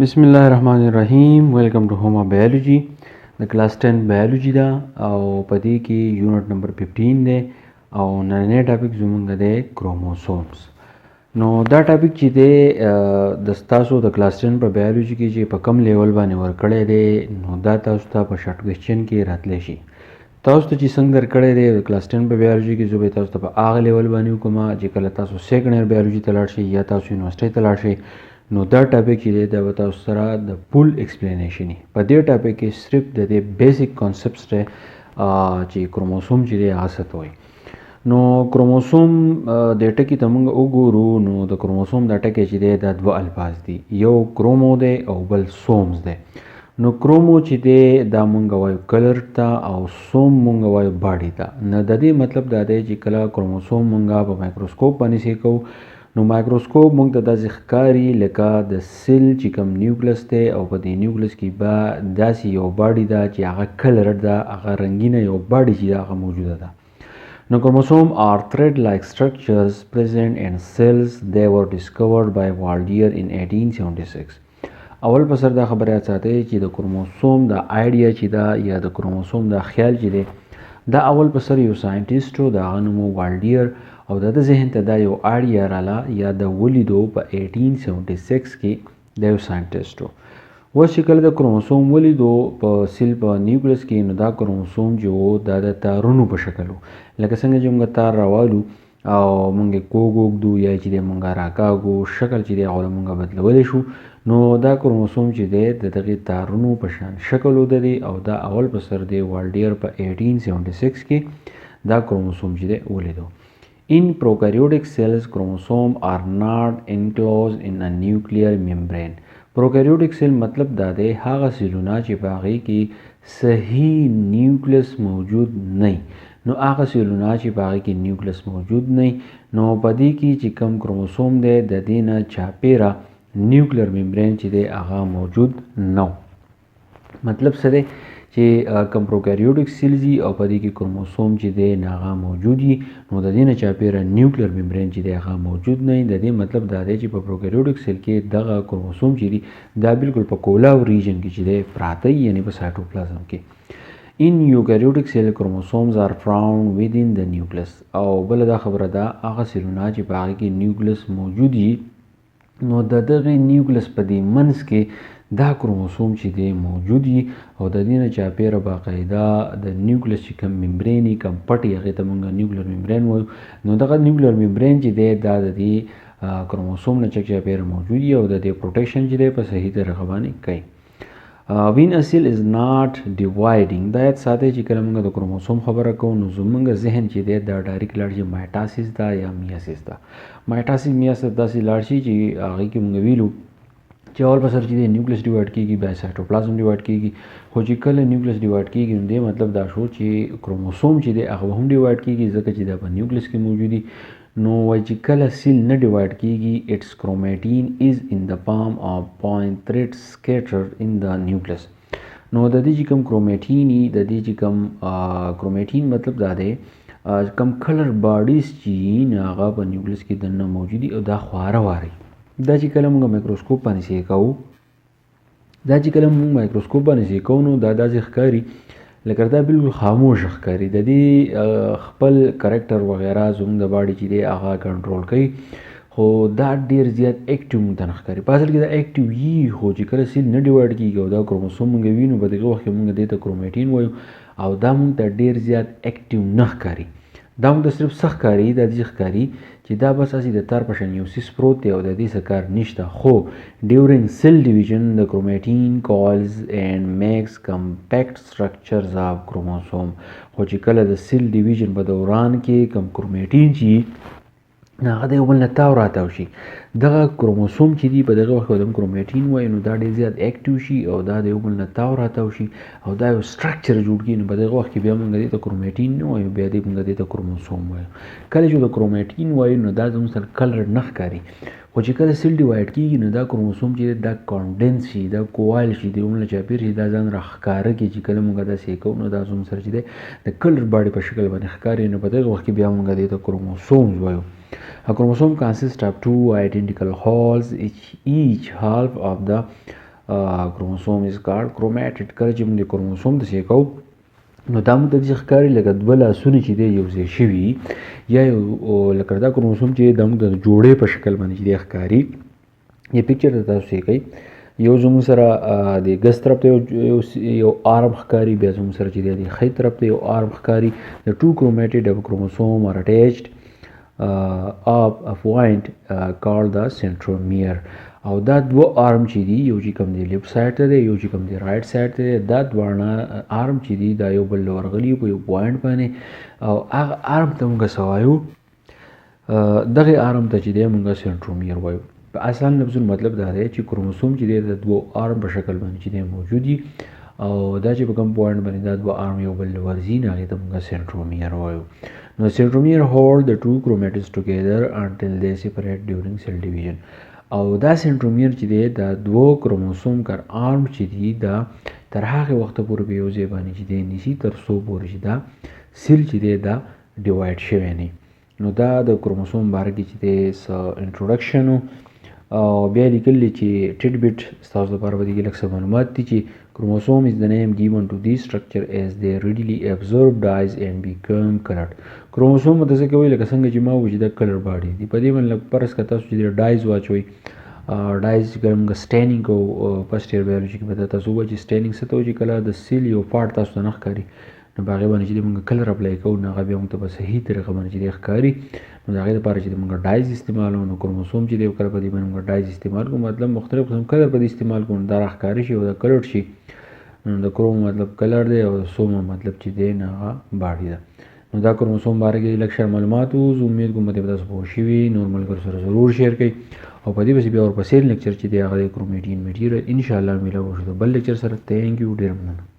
बिस्मिल्लाहिर्रहमानिर्रहीम welcome to होमा बायोलॉजी د क्लास 10 बायोलॉजी دا او پدې کې یونټ نمبر 15 دی او نننی ټاپک زمونږ دی کروموسومز. نو دا ټاپک چې دی د تاسو د کلاس 10 په بایولوژي کې چې په کم لیول باندې ورکړی دی نو دا تاسو ته په شارټ کوېسچن کې راتلی شي. تاسو ته چې څنګه درکړی دی د کلاس 10 په بایولوژي کې زه به تاسو ته په هغه لیول باندې وکړم چې کله تاسو سیکنډ ایئر بایولوژي ته لاړ شئ یا تاسو یونیورسټۍ ته لاړ شئ نو دا ټاپک چې دی دا به تاسو سره د فول ایکسپلینیشن وي. په دې ټاپک کې صرف د دې بیسیک کانسپټس دی چې کروموسوم چې دی هغه څه ته وایي. نو کروموسوم د ټکي ته موږ وګورو نو د کروموسوم دا ټکی چې دی دا دوه الفاظ دي، یو کرومو دی او بل سومز دی. نو کرومو چې دی دا موږ وایو کلر ته او سوم موږ وایو باډي ته. نو د دې مطلب دا دی چې کله کروموسوم موږ په مایکروسکوپ باندې څیک کوو نو مایکروسکوپ موږ ته داسې ښکاري لکه د سیل چې کوم نیوکلس دی او په دې نیوکلس کې به داسې یو باډي ده چې هغه کلر ده، هغه رنګینه یو باډي چې ده هغه موجوده ده. نو chromosome are thread-like structures present in cells. They were discovered by Waldier in 1876. اول په سر دا خبره یاد ساتئ چې د کروموسوم د آیډیا چې ده یا د کروموسوم د خیال چې دی دا اول په سر یو ساینټیسټ و، د هغه نوم و والډیر، او د ذهن ته دا یو آیډیا راله یا د ولیدو په 1876 کې د یو ساینټیسټ و. اوس چې کله د کروموسوم ولیدو په سیل په نیوکلس کې نو دا کروموسوم چې و دا د تارونو په شکل و، لکه څنګه چې موږ تار راوالو او موږ کوږ وږدو یا چې دی موږ راکاږو شکل چې دی هغه موږ بدلولی شو نو دا کروموسوم چې دی د دغې تارونو په شان شکل ودرې او دا اول په سر دی والډیر په 1876 کې دا کروموسوم چې دی ولیدو. In prokaryotic cells, chromosomes are not enclosed in a nuclear membrane. Prokaryotic cell مطلب دا دی هغه سیلونه چې په هغې کې صحیح نیوکلس موجود نه نو هغه سیلونه چې په هغې کې نیوکلس موجود نه نو په دې کې چې کم کروموسوم دی د دې نه چاپیره نیوکلیر ممبرین چې دی هغه موجود نه. مطلب څه دی چې کم پروکاریوټیک سیلز دي او په دې کې کروموسوم چې دی هغه موجود وي نو د دې نه چاپیره نیوکلیر ممبرین چې دی هغه موجود نه. د دې مطلب دا دی چې په پروکاریوټیک سیل کې دغه کروموسوم چې دي دا بالکل په کولاو ریجن کې چې دی پراته یعنی په سایټوپلازم کې. In eukaryotic cell chromosomes are found within the nucleus. او بل دا خبره ده هغه سیلونه چې په هغې کې نیوکلس موجود وي نو د دغې نیوکلس په دې منځ کې دا کروموسوم چې دی موجود وي او د دې نه چاپیره باقاعده د نیوکلس چې کوم ممبرین کوم پټ هغې ته موږ نیوکلیر ممبرین وایو نو دغه نیوکلیر ممبرین چې دی دا د دې کروموسوم نه چاپیره موجود وي او د دې پروټیکشن چې دی په صحیح طریقه باندې کوي. when a cell is not dividing دا یاد ساتئ چې کله موږ د کروموسوم خبره کوو نو زموږ ذهن چې دی دا ډایرکټ لاړ شي مایټاسیس ده یا میاسیس ده. مایټاسیس میاسیس داسې لاړ شي چې هغې کې موږ ویلو چې اول په سر چې دی نیوکلس ډیوایډ کېږي بیا سایټوپلازم ډیوایډ کېږي، خو چې کله نیوکلس ډیوایډ کېږي نو دې مطلب دا شو چې کروموسوم چې دی هغه هم ډیوایډ کېږي ځکه چې دا په نیوکلس کې موجود دي. نو وایي چې کله سیل نه ډیوایډ کېږي اټس کروماټین از ان د پام آف پوینټ تھریډ سکیټرډ ان د نیوکلس. نو د دې چې کوم کروماټین وي د دې چې کوم کروماټین مطلب دا دی کم کلر باډیز چې نه هغه په نیوکلس کې دننه موجود دي او دا خواره واره دا چې کله موږ مایکروسکوپ باندې څیک کوو دا چې کله موږ مایکروسکوپ باندې څیک کوو نو دا داسې ښکاري لکه دا بالکل خاموش ښکاري. د دې خپل کرکټر وغیره زموږ د باډي چې دی هغه کنټرول کوي خو دا ډیر زیات اکټیو موږ ته نه ښکاري. په اصل کې دا اکټیو وي خو چې کله سیل نه ډیوایډ کېږي او دا کروموسوم موږ وینو په دغه وخت کې موږ دې ته کروماټین وایو او دا موږ ته ډیر زیات اکټیو نه ښکاري. دا موږ ته صرف څه ښکاري دا داسې ښکاري چې دا بس هسې د تار په شان یو سیس پروت دی او د دې څه کار نشته. خو ډیورینګ سیل ډیویژن د کروماټین کالز اینډ میکس کمپیکټ سټرکچرز آف کروموسوم. خو چې کله د سیل ډیویژن په دوران کې کم کروماټین چې هغه د یو بل نه تاو راتاو شي دغه کروموسوم چې دی په دغه وخت کې د کروماټین وایي نو دا ډېر زیات اکټیو شي او دا د یو بل نه تاو راتاو شي او دا یو سټرکچر جوړ کړي نو په دغه وخت کې بیا موږ دې ته کروماټین نه وایو بیا موږ دې ته کروموسوم وایو. کله چې د کروماټین وایو نو دا زموږ سره کلر نه ښکاري خو چې کله سیل ډیوایډ کېږي نو دا کروموسوم چې دا کانډنس شي دا کوایل شي د یو بل نه چاپېر شي دا ځان راښکاره کړي چې کله موږ دا څیک کوو نو دا زموږ سره چې دی د کلر باډي په شکل باندې ښکاري نو په دغه وخت کې بیا موږ دې ته کروموسومز وایو. A chromosome consists of two identical halves. Each half of the کروموسوم از کارډ کروماټډ. کله چې موږ د کروموسوم داسې کوو نو دا موږ ته داسې ښکاري لکه دوه لاسونه چې دی یو ځای شوي یا یو لکه دا کروموسوم چې دا موږ ته د جوړې په شکل باندې چې دی ښکاري. یا پکچر ته تاسو یې کوئ یو زموږ سره د ګس طرف ته یو آرم ښکاري، بیا زموږ سره چې دی د ښی طرف ته یو آرم ښکاري. د ټو کروماټډ of chromosome are attached of a point called the centromere. او دا دوه آرم چې دي یو چې کوم دی لیفټ سایډ ته دی یو چې کوم دی رایټ سایډ ته دی، دا دواړه آرم چې دي دا یو بل له ورغلي په یو پوینټ باندې او هغه آرم ته موږ څه وایو، دغه آرم ته چې دی موږ سنټرومیر وایو. په آسان لفظونو مطلب دا دی چې کروموسوم چې دی د دوه آرم په شکل باندې چې دی موجود دي او دا چې په کوم پوینټ باندې دا دوه آرم یو بل له ورځي نو هغې ته موږ سنټرومیر وایو. نو سنټرومیر hold the two chromatids together until they separate during cell division. او دا سنټرومیر چې دی دا دوه کروموسوم کر آرم چې دی دا تر هغه وخته پورې په یو ځای باندې چې دی نیسي تر څو پورې چې دا سیل چې دی دا ډیوایډ شوی نه. نو دا د کروموسوم باره کې چې دی څه انټروډکشن او بیا لیکلی چې ټیټ بیټ ستاسو لپاره به دې کې لږ څه معلومات دي چې chromosome is the name given to this structure as they readily absorb dyes and become colored. chromosome ته څه کوي لکه څنګه چې ما وویل چې دا کلر باډي دي. په دې باندې لږ فرض کړه تاسو چې ډایز واچوئ ډایز چې کله موږ سټینینګ کوو فرسټ ایئر بایولوژي کې به تاسو ووایئ چې سټینینګ څه ته وایي چې کله د سیل یو پارټ تاسو ته نه ښکاري نو په هغې باندې چې موږ کلر اپلای کوو نو هغه بیا موږ ته په صحیح طریقه باندې چې دی ښکاري. نو د هغې لپاره چې موږ ډایز استعمالوو نو کروموسوم چې دی کله په دې باندې موږ ډایز استعمال کوو مطلب مختلف قسم کلر په دې استعمال کوو نو دا راښکاره شي او دا کلر شي. نو د کروم مطلب کلر دی او د سوم مطلب چې دی نه هغه باډي ده. نو دا کروموسوم باره کې لږ شان معلومات وو. زه امید کوم چې تاسو پوه شوي. نور ملګرو سره ضرور شیر کړئ او په دې پسې بیا ورپسې لیکچر چې دی هغه د کرومېټین میټیریل انشاءالله میلاو شو د بل لیکچر سره. تھینک یو ډېر مننه.